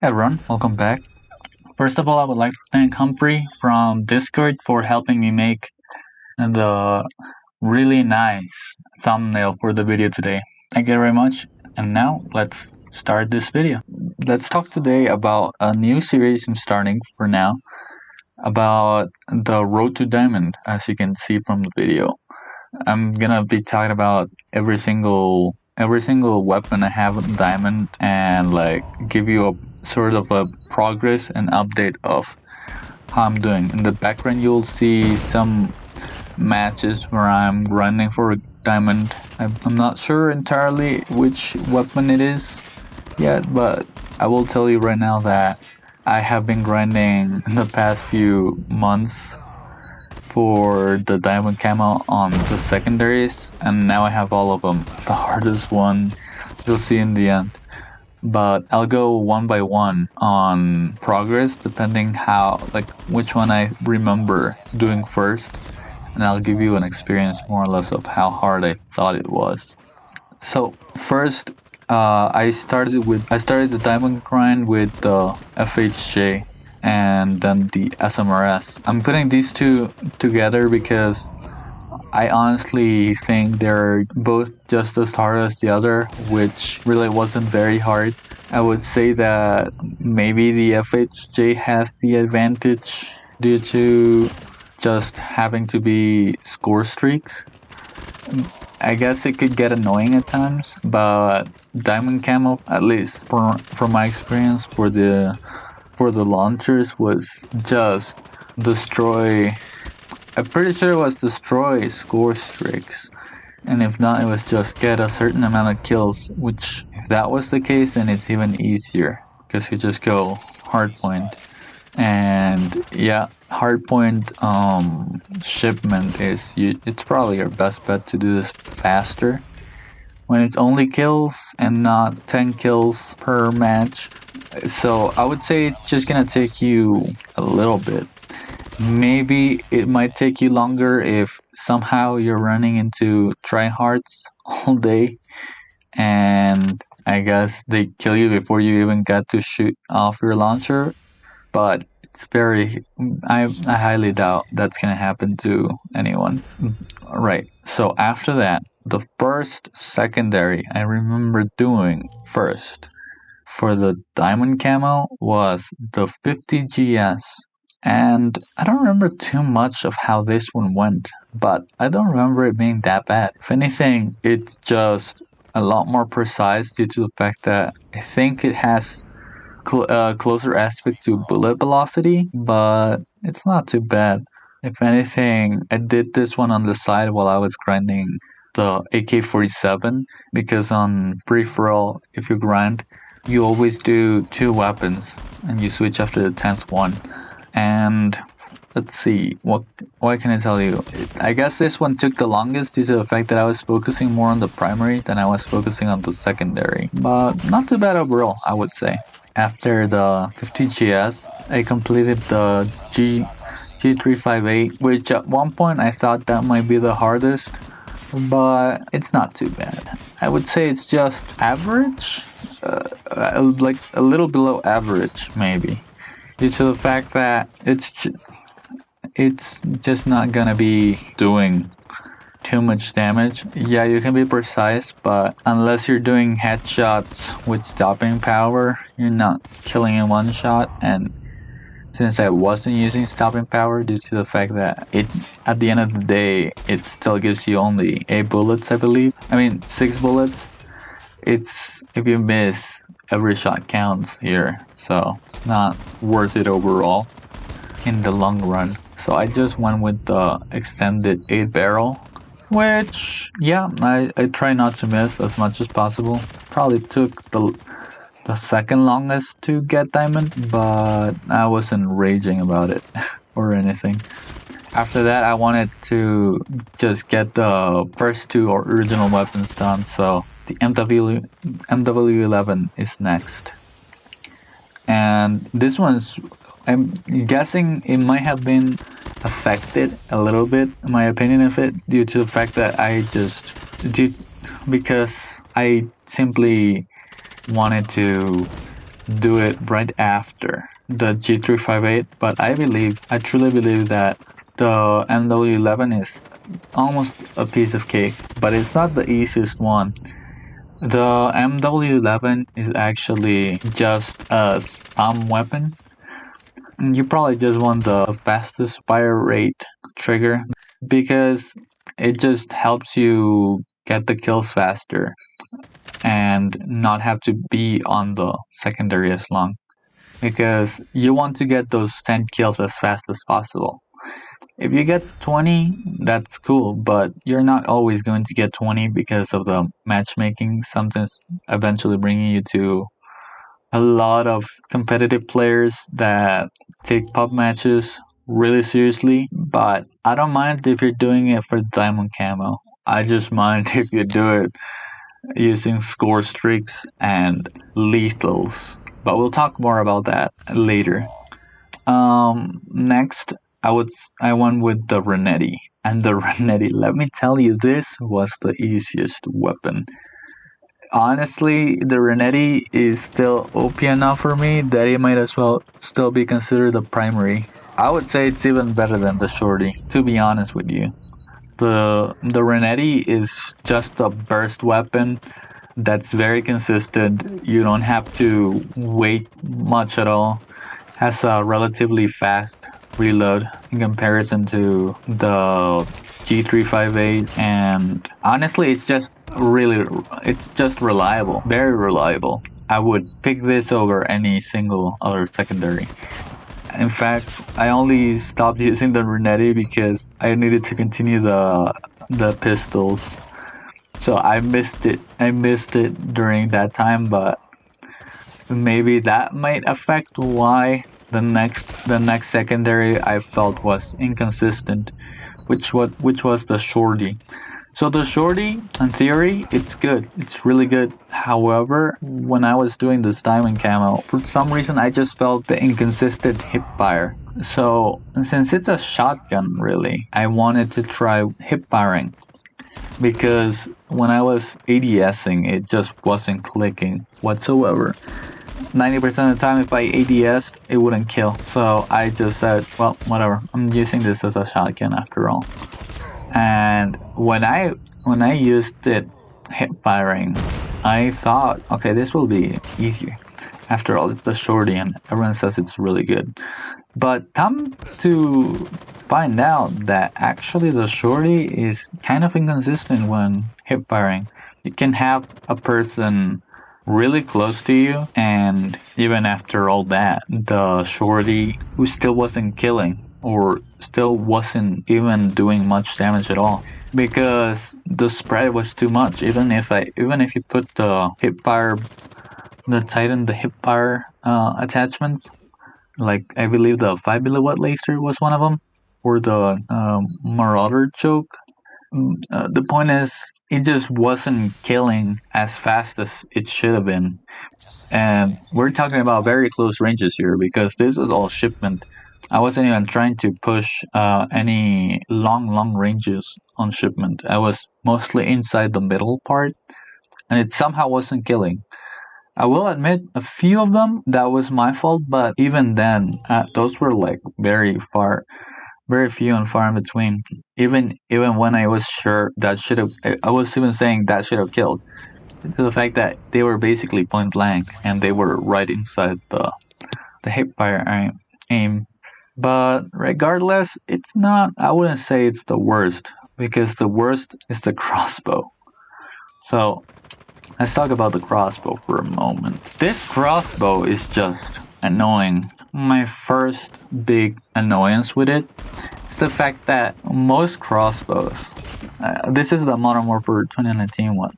Hey everyone, welcome back. First of all, I would like to thank Humphrey from Discord for helping me make the really nice thumbnail for the video today. Thank you very much. And now let's start this video. Let's talk today about a new series I'm starting for now about the road to diamond, as you can see from the video. I'm gonna be talking about every single weapon I have in diamond and like give you a sort of a progress and update of how I'm doing. In the background you'll see some matches where I'm grinding for a diamond. I'm not sure entirely which weapon it is yet, but I will tell you right now that I have been grinding in the past few months for the diamond camo on the secondaries, and now I have all of them. The hardest one you'll see in the end, but I'll go one by one on progress depending how, like, which one I remember doing first, and I'll give you an experience more or less of how hard I thought it was. So first, I started the diamond grind with the FHJ and then the SMRS. I'm putting these two together because I honestly think they're both just as hard as the other, which really wasn't very hard. I would say that maybe the FHJ has the advantage due to just having to be score streaks. I guess it could get annoying at times, but diamond camo, at least from my experience for the launchers, was just destroy. I'm pretty sure it was destroy score streaks, and if not, it was just get a certain amount of kills. Which, if that was the case, then it's even easier because you just go hardpoint. And yeah, hardpoint shipment it's probably your best bet to do this faster when it's only kills and not 10 kills per match. So I would say it's just gonna take you a little bit. Maybe it might take you longer if somehow you're running into tryhards all day and I guess they kill you before you even get to shoot off your launcher, but I highly doubt that's gonna happen to anyone. Right, so after that, the first secondary I remember doing first for the diamond camo was the 50GS, and I don't remember too much of how this one went, but I don't remember it being that bad. If anything, it's just a lot more precise due to the fact that I think it has closer aspect to bullet velocity, but it's not too bad. If anything, I did this one on the side while I was grinding the AK-47 because on free-for-all, if you grind, you always do two weapons and you switch after the 10th one. And let's see, what can I tell you? I guess this one took the longest due to the fact that I was focusing more on the primary than I was focusing on the secondary, but not too bad overall, I would say. After the 50GS, I completed the G358, which at one point I thought that might be the hardest, but it's not too bad. I would say it's just average, like a little below average maybe, due to the fact that it's just not gonna be doing too much damage. Yeah, you can be precise, but unless you're doing headshots with stopping power, you're not killing in one shot. And since I wasn't using stopping power due to the fact that at the end of the day, it still gives you only 8 bullets, I believe. I mean, 6 bullets. If you miss, every shot counts here, so it's not worth it overall in the long run. So I just went with the extended 8 barrel, which, yeah, I try not to miss as much as possible. Probably took the second longest to get diamond, but I wasn't raging about it or anything. After that, I wanted to just get the first two original weapons done, so the MW11 is next. And this one's, I'm guessing it might have been affected a little bit, in my opinion of it, due to the fact that because I simply wanted to do it right after the G358, but I truly believe that the MW11 is almost a piece of cake, but it's not the easiest one. The MW11 is actually just a spam weapon. You probably just want the fastest fire rate trigger because it just helps you get the kills faster and not have to be on the secondary as long because you want to get those 10 kills as fast as possible. If you get 20, that's cool, but you're not always going to get 20 because of the matchmaking, sometimes eventually bringing you to a lot of competitive players that take pub matches really seriously. But I don't mind if you're doing it for diamond camo. I just mind if you do it using score streaks and lethals. But we'll talk more about that later. Next, I went with the Renetti, and the Renetti. Let me tell you, this was the easiest weapon. Honestly, the Renetti is still OP enough for me that it might as well still be considered a primary. I would say it's even better than the Shorty, to be honest with you. The Renetti is just a burst weapon that's very consistent. You don't have to wait much at all. Has a relatively fast reload in comparison to the G358, and honestly it's just reliable, very reliable. I would pick this over any single other secondary. In fact, I only stopped using the Brunetti because I needed to continue the pistols. So I missed it. I missed it during that time, but maybe that might affect why the next secondary I felt was inconsistent, which was the Shorty. So the Shorty, in theory, it's good. It's really good. However, when I was doing this diamond camo, for some reason I just felt the inconsistent hip fire. So since it's a shotgun, really, I wanted to try hip firing because when I was ADSing, it just wasn't clicking whatsoever. 90% of the time, if I ADS'd, it wouldn't kill. So I just said, well, whatever. I'm using this as a shotgun after all. And when I used it hip firing, I thought, okay, this will be easier. After all, it's the Shorty, and everyone says it's really good. But come to find out that actually the Shorty is kind of inconsistent when hip firing. You can have a person really close to you, and even after all that, the Shorty who still wasn't killing or still wasn't even doing much damage at all because the spread was too much. Even if you put the hip fire attachments, like I believe the 5 milliwatt laser was one of them, or the Marauder choke. The point is, it just wasn't killing as fast as it should have been. And we're talking about very close ranges here because this was all shipment. I wasn't even trying to push any long ranges on shipment. I was mostly inside the middle part, and it somehow wasn't killing. I will admit, a few of them, that was my fault, but even then, those were like very few and far in between. Even when I was sure that should have, I was even saying that should have killed. To the fact that they were basically point blank and they were right inside the hip fire aim. But regardless, it's not. I wouldn't say it's the worst because the worst is the crossbow. So let's talk about the crossbow for a moment. This crossbow is just annoying. My first big annoyance with it is the fact that most crossbows, this is the Modern Warfare 2019 one,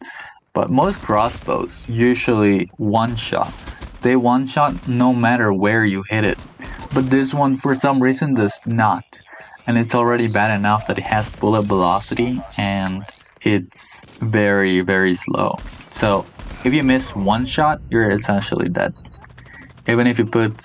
but most crossbows usually one shot. They one shot no matter where you hit it. But this one for some reason does not. And it's already bad enough that it has bullet velocity and it's very slow. So if you miss one shot, you're essentially dead. Even if you put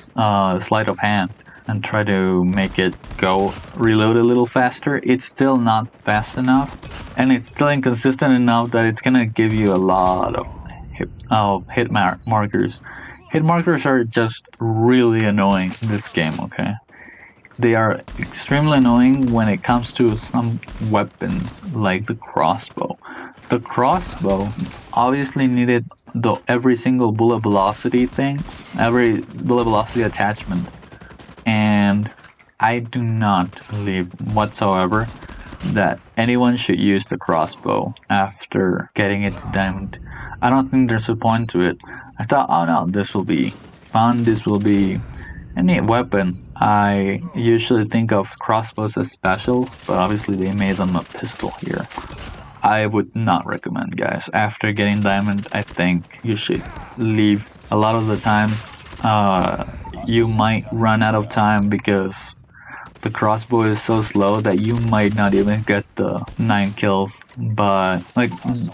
sleight of hand and try to make it go reload a little faster, it's still not fast enough, and it's still inconsistent enough that it's gonna give you a lot of hit markers. Hit markers are just really annoying in this game, okay? They are extremely annoying when it comes to some weapons like the crossbow. The crossbow obviously needed every single bullet velocity thing, every bullet velocity attachment, and I do not believe whatsoever that anyone should use the crossbow after getting it to diamond. I don't think there's a point to it. I thought, oh no, this will be fun, this will be a neat weapon. I usually think of crossbows as specials, but obviously they made them a pistol here. I would not recommend, guys. After getting diamond, I think you should leave. A lot of the times, you might run out of time because the crossbow is so slow that you might not even get the 9 kills, but like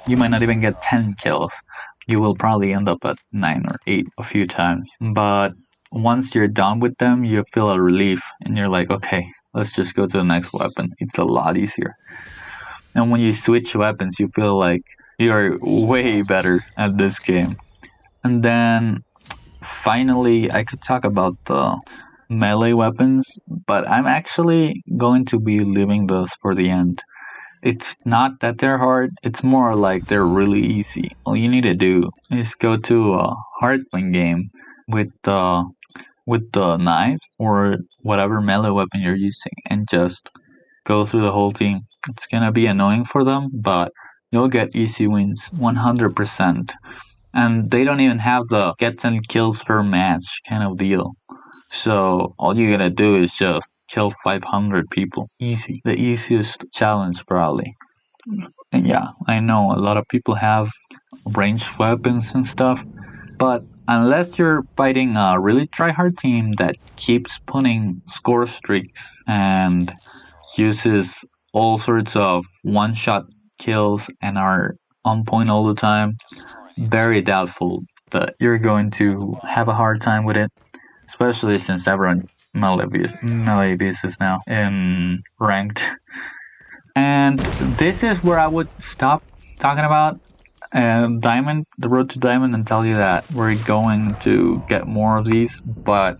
you might not even get 10 kills. You will probably end up at 9 or 8 a few times. But once you're done with them, you feel a relief and you're like, okay, let's just go to the next weapon. It's a lot easier. And when you switch weapons, you feel like you're way better at this game. And then finally, I could talk about the melee weapons, but I'm actually going to be leaving those for the end. It's not that they're hard, it's more like they're really easy. All you need to do is go to a hardpoint game with the knives or whatever melee weapon you're using and just go through the whole team. It's gonna be annoying for them, but you'll get easy wins 100%. And they don't even have the get 10 kills per match kind of deal. So all you gotta do is just kill 500 people. Easy. The easiest challenge, probably. And yeah, I know a lot of people have ranged weapons and stuff, but unless you're fighting a really try-hard team that keeps putting score streaks and uses all sorts of one-shot kills and are on point all the time, very doubtful that you're going to have a hard time with it, especially since everyone melee is now in ranked. And this is where I would stop talking about Diamond, the road to Diamond, and tell you that we're going to get more of these. But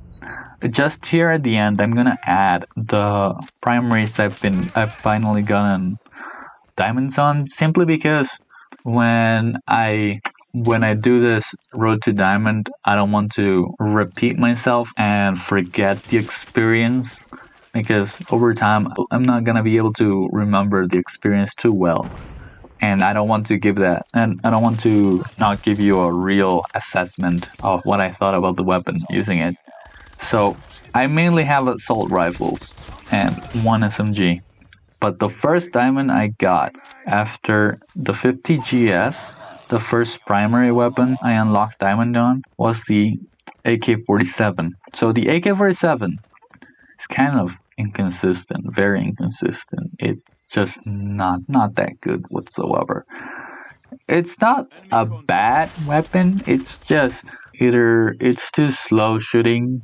just here at the end, I'm gonna add the primaries I've finally gotten diamonds on, simply because when I do this road to diamond, I don't want to repeat myself and forget the experience, because over time I'm not gonna be able to remember the experience too well. And I don't want to give that, and I don't want to not give you a real assessment of what I thought about the weapon using it. So I mainly have assault rifles and one SMG. But the first diamond I got after the 50 GS, the first primary weapon I unlocked diamond on, was the AK-47. So the AK-47 is kind of inconsistent, very inconsistent. It's just not that good whatsoever. It's not a bad weapon, it's just either it's too slow shooting,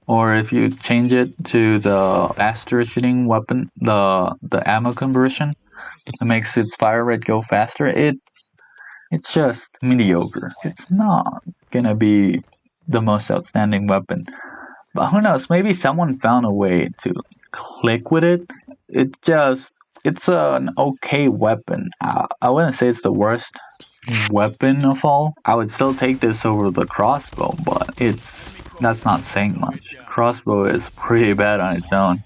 or if you change it to the faster shooting weapon, the ammo conversion, it makes its fire rate go faster. It's just mediocre. It's not gonna be the most outstanding weapon. But who knows? Maybe someone found a way to click with it. It's an okay weapon. I wouldn't say it's the worst weapon of all. I would still take this over the crossbow, but that's not saying much. Crossbow is pretty bad on its own.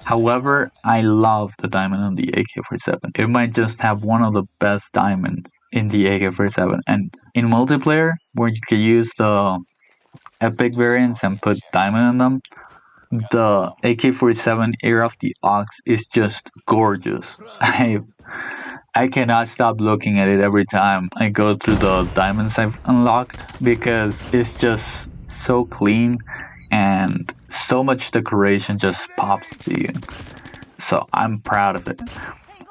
However, I love the diamond on the AK-47. It might just have one of the best diamonds in the AK-47. And in multiplayer, where you can use the epic variants and put diamond in them, the AK-47 Air of the Ox is just gorgeous. I cannot stop looking at it every time I go through the diamonds I've unlocked, because it's just so clean and so much decoration just pops to you. So I'm proud of it.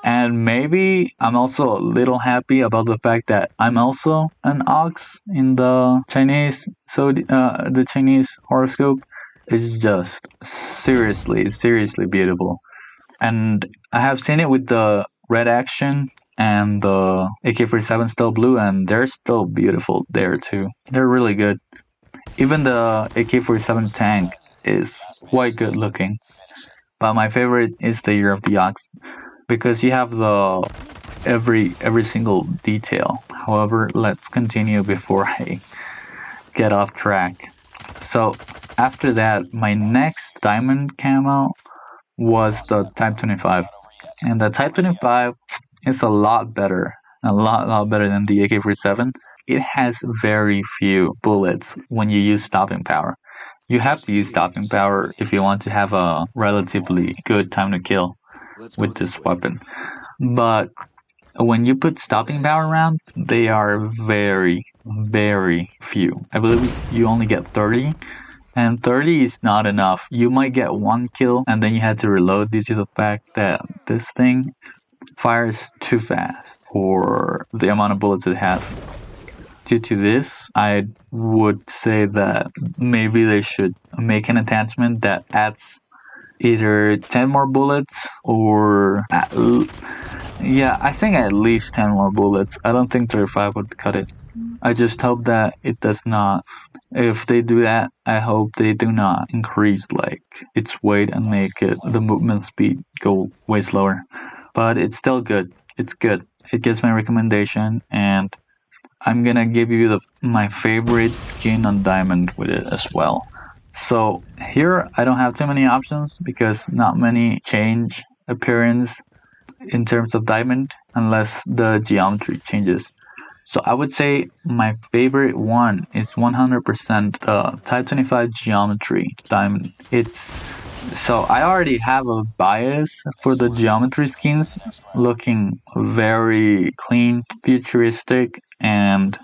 And maybe I'm also a little happy about the fact that I'm also an ox in the Chinese, so the Chinese horoscope is just seriously beautiful. And I have seen it with the red action and the AK-47 still blue, and they're still beautiful there too. They're really good. Even the AK-47 tank is quite good looking. But my favorite is the Year of the Ox because you have the every single detail. However, let's continue before I get off track. So after that, my next diamond camo was the Type 25, and the Type 25 is a lot better, a lot better than the AK-47. It has very few bullets when you use stopping power. You have to use stopping power if you want to have a relatively good time to kill with this weapon. But when you put stopping power rounds, they are very few. I believe you only get 30, and 30 is not enough. You might get one kill, and then you had to reload due to the fact that this thing fires too fast for the amount of bullets it has. Due to this, I would say that maybe they should make an attachment that adds either 10 more bullets or yeah, I think at least 10 more bullets. I don't think 35 would cut it. I just hope that it does not. If they do that, I hope they do not increase like its weight and make it the movement speed go way slower. But it's still good. It's good. It gets my recommendation, and I'm gonna give you my favorite skin on diamond with it as well. So here I don't have too many options because not many change appearance in terms of diamond unless the geometry changes. So I would say my favorite one is 100% Type 25 geometry diamond. It's so I already have a bias for the geometry skins looking very clean, futuristic, and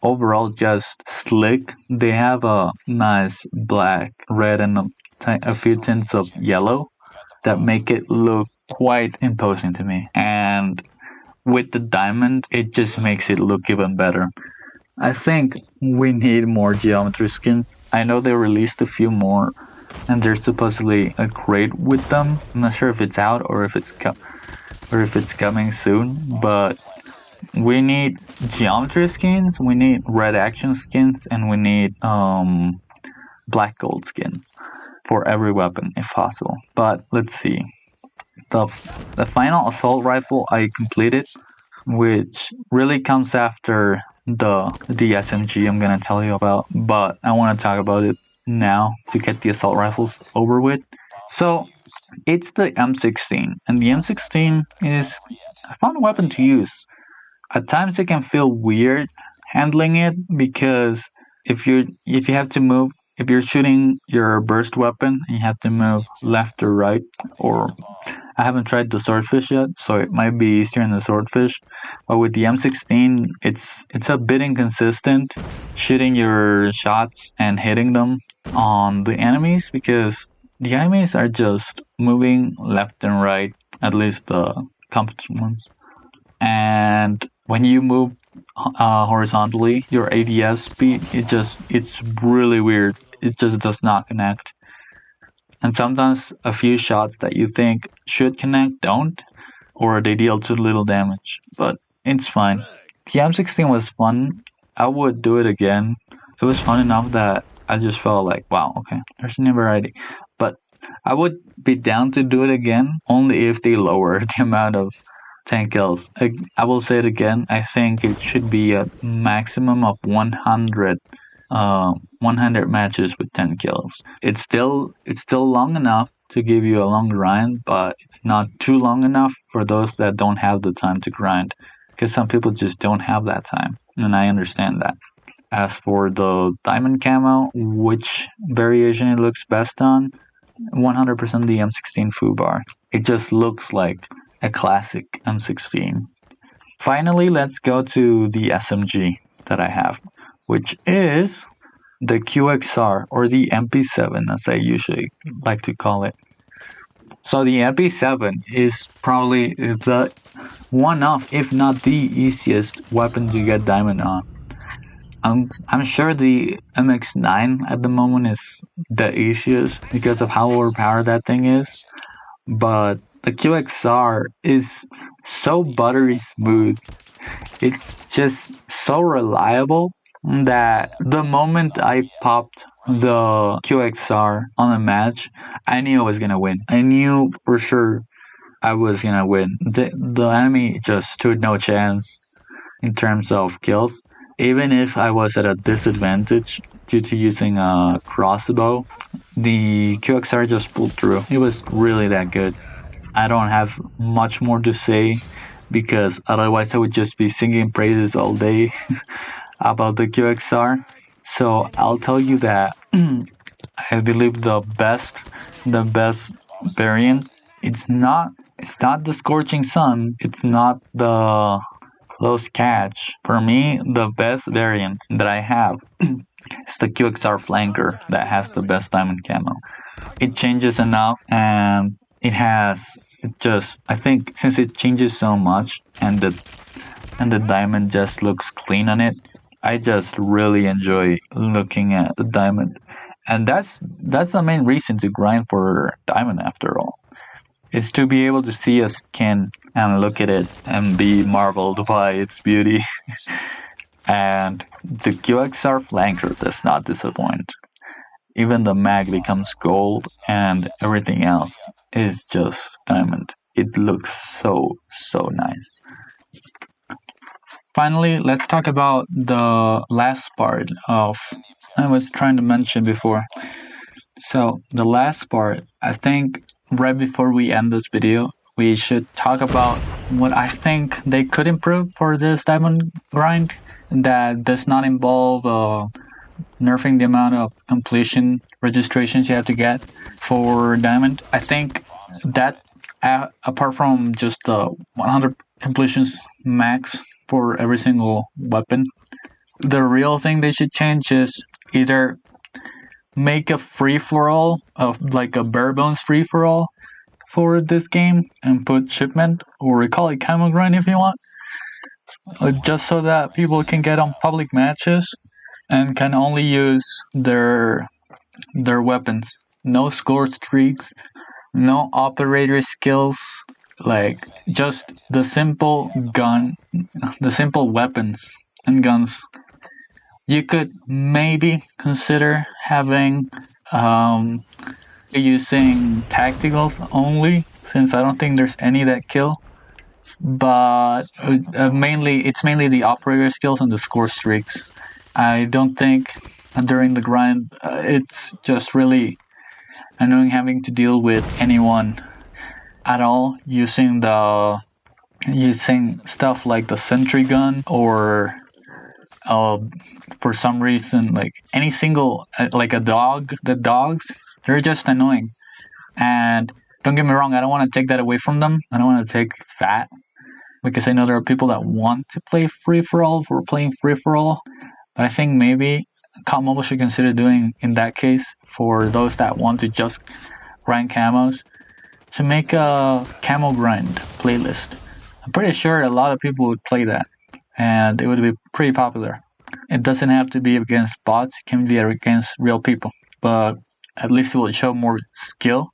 overall just slick. They have a nice black, red, and a few tints of yellow that make it look quite imposing to me. And with the diamond, it just makes it look even better. I think we need more geometry skins. I know they released a few more, and there's supposedly a crate with them. I'm not sure if it's out or if it's coming soon, but we need geometry skins, we need red action skins, and we need black gold skins for every weapon if possible. But let's see. The the final assault rifle I completed, which really comes after the SMG I'm gonna tell you about, but I want to talk about it now to get the assault rifles over with. So it's the M16, and the M16 is a fun weapon to use. At times it can feel weird handling it because if you have to move, if you're shooting your burst weapon and you have to move left or right, or I haven't tried the swordfish yet, so it might be easier in the swordfish. But with the M16, it's a bit inconsistent shooting your shots and hitting them on the enemies because the enemies are just moving left and right, at least the competent ones. And when you move horizontally, your ADS speed it's really weird. It just does not connect. And sometimes a few shots that you think should connect don't, or they deal too little damage. But it's fine. The M16 was fun. I would do it again. It was fun enough that I just felt like, wow, okay, there's a new variety. But I would be down to do it again only if they lower the amount of 10 kills. I will say it again. I think it should be a maximum of 100 matches with 10 kills. It's still long enough to give you a long grind, but it's not too long enough for those that don't have the time to grind. Because some people just don't have that time, and I understand that. As for the diamond camo, which variation it looks best on, 100% the M16 foobar. It just looks like a classic M16. Finally, let's go to the SMG that I have, which is the QXR or the MP7 as I usually like to call it. So the MP7 is probably the one of, if not the easiest weapon to get diamond on. I'm sure the MX9 at the moment is the easiest because of how overpowered that thing is, but the QXR is so buttery smooth. It's just so reliable that the moment I popped the QXR on a match, I knew I was gonna win. I knew for sure I was gonna win. The enemy just stood no chance in terms of kills. Even if I was at a disadvantage due to using a crossbow, the QXR just pulled through. It was really that good. I don't have much more to say because otherwise I would just be singing praises all day about the QXR. So I'll tell you that I believe the best variant. It's not it's not the scorching sun. It's not the close catch. For me, the best variant that I have is the QXR flanker that has the best diamond camo. It changes enough and it just I think since it changes so much and the diamond just looks clean on it, I just really enjoy looking at the diamond. And that's the main reason to grind for diamond after all. Is to be able to see a skin and look at it and be marveled by its beauty. And the QXR flanker does not disappoint. Even the mag becomes gold and everything else is just diamond. It looks so nice. Finally, let's talk about the last part of I was trying to mention before. So the last part, I think right before we end this video, we should talk about what I think they could improve for this diamond grind that does not involve nerfing the amount of completion registrations you have to get for diamond. I think that apart from just the 100 completions max for every single weapon, the real thing they should change is either make a free for all of like a bare bones free for all for this game and put shipment or call it camo grind if you want, just so that people can get on public matches and can only use their weapons. No score streaks, no operator skills, like just the simple weapons and guns. You could maybe consider having using tacticals only, since I don't think there's any that kill. But mainly the operator skills and the score streaks. I don't think during the grind it's just really annoying having to deal with anyone at all using stuff like the sentry gun or uh, for some reason like any single like a dog. The dogs, they're just annoying. And don't get me wrong, I don't want to take that away from them. I don't want to take that because I know there are people that want to play free for all for playing free for all. But I think maybe Camo should consider doing in that case for those that want to just grind camos to make a camo grind playlist. I'm pretty sure a lot of people would play that and it would be pretty popular. It doesn't have to be against bots, it can be against real people. But at least it will show more skill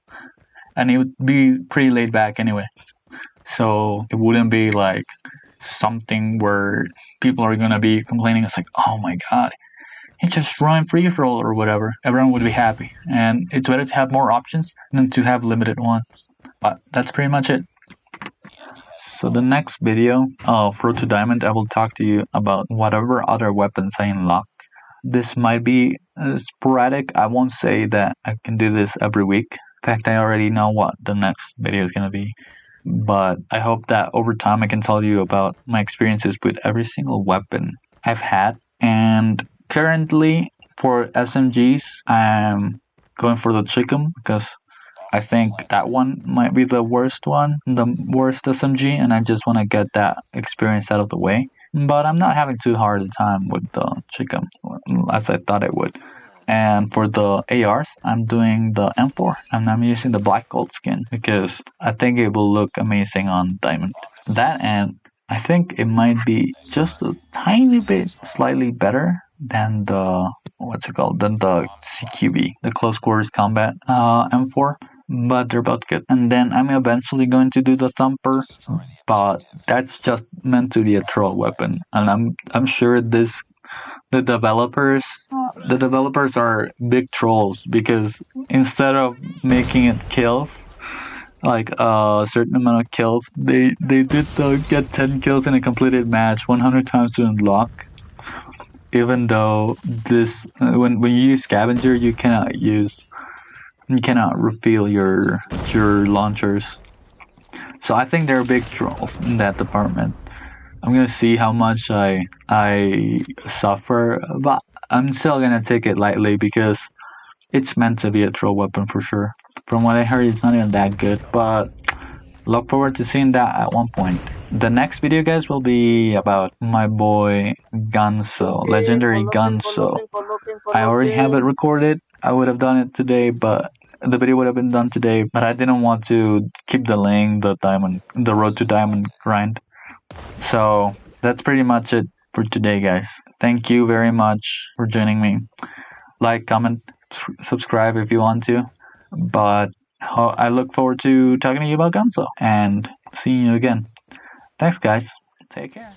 and it would be pretty laid back anyway. So it wouldn't be like something where people are gonna be complaining. It's like, oh my god, he just run free for all or whatever. Everyone would be happy, and it's better to have more options than to have limited ones. But that's pretty much it. So the next video of Road to Diamond, I will talk to you about whatever other weapons I unlock. This might be sporadic. I won't say that I can do this every week. In fact, I already know what the next video is gonna be. But I hope that over time I can tell you about my experiences with every single weapon I've had. And currently for SMGs, I'm going for the Chicken because I think that one might be the worst SMG, and I just want to get that experience out of the way. But I'm not having too hard a time with the Chicken as I thought I would. And for the ARs, I'm doing the M4 and I'm using the black gold skin because I think it will look amazing on diamond. That, and I think it might be just a tiny bit slightly better than the CQB, the close quarters combat M4. But they're both good. And then I'm eventually going to do the Thumper, but that's just meant to be a troll weapon. And I'm sure the developers are big trolls because instead of making it kills, like a certain amount of kills, they did get 10 kills in a completed match 100 times to unlock. Even though this when you use scavenger, you cannot refill your launchers. So I think they're big trolls in that department. I'm gonna see how much I suffer, but I'm still gonna take it lightly because it's meant to be a troll weapon for sure. From what I heard, it's not even that good, but look forward to seeing that at one point. The next video, guys, will be about my boy Ganso, Okay, legendary follow Ganso. pin, follow pin, I follow already have it pin. recorded. I would have done it today, but the video would have been done today. But I didn't want to keep delaying the road to diamond grind. So that's pretty much it for today, guys. Thank you very much for joining me. Like, comment, subscribe if you want to. But I look forward to talking to you about Gunso and seeing you again. Thanks, guys. Take care.